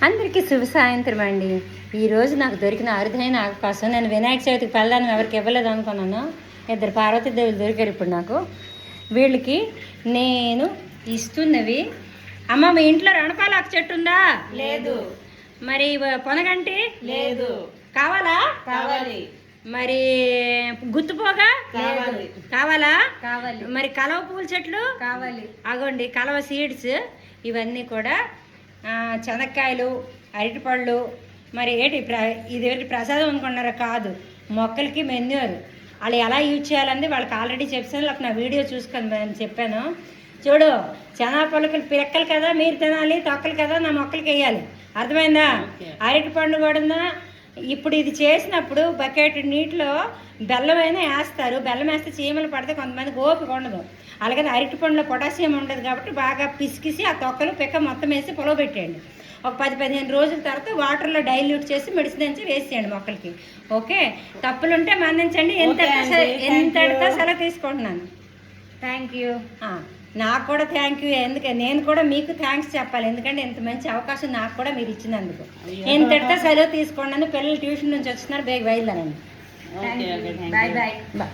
అందరికీ శుభ సాయంత్రం అండి. ఈరోజు నాకు దొరికిన అరుదైన అవకాశం. నేను వినాయక చవితికి పెళ్ళాను ఎవరికి ఇవ్వలేదు అనుకున్నాను. ఇద్దరు పార్వతీదేవులు దొరికారు ఇప్పుడు నాకు. వీళ్ళకి నేను ఇస్తున్నవి, అమ్మ మీ ఇంట్లో రణపాలాకు చెట్టు ఉందా? లేదు. మరి పొనగంటి లేదు. కావాలా? కావాలి. మరి గుత్తుపోగా కావాలి. కావాలా? కావాలి. మరి కలవ పూల చెట్లు కావాలి. అగోండి కలవ సీడ్స్, ఇవన్నీ కూడా చెనక్కాయలు, అరటిపళ్ళు. మరి ఇది ప్రసాదం అనుకున్నారా? కాదు, మొక్కలకి మెన్యూర్. వాళ్ళు ఎలా యూజ్ చేయాలని వాళ్ళకి ఆల్రెడీ చెప్పాను. లేకపోతే నా వీడియో చూసుకొని నేను చెప్పాను. చూడు, చెనాపళ్ళకి పిక్కలు కదా మీరు తినాలి, తొక్కలు కదా నా మొక్కలకి వేయాలి. అర్థమైందా? అరటిపండు కూడా ఇప్పుడు ఇది చేసినప్పుడు బకెట్ నీటిలో బెల్లమైనా వేస్తారు. బెల్లం వేస్తే చీమలు పడితే కొంతమందికి ఓపిక ఉండదు. అలాగే అరటిపండులో పొటాషియం ఉంటుంది కాబట్టి బాగా పిసికిసి ఆ తొక్కలు పిక్క మొత్తం వేసి పొలవ పెట్టేయండి. ఒక 10-15 రోజుల తర్వాత వాటర్లో డైల్యూట్ చేసి మెడిసిన్ అంచి వేసేయండి మొక్కలకి. ఓకే, తప్పులుంటే మన్నించండి. ఎంతటితో సెలవు తీసుకుంటున్నాను. Thank you. నాకు కూడా థ్యాంక్ యూ. ఎందుకంటే నేను కూడా మీకు థ్యాంక్స్ చెప్పాలి. ఎందుకంటే ఇంత మంచి అవకాశం నాకు కూడా మీరు ఇచ్చినందుకు. ఎంతటితో సెలవు తీసుకోండి. పిల్లలు ట్యూషన్ నుంచి వస్తున్నారు, బేగ బయలుదేరండి. Bye bye. బాయ్.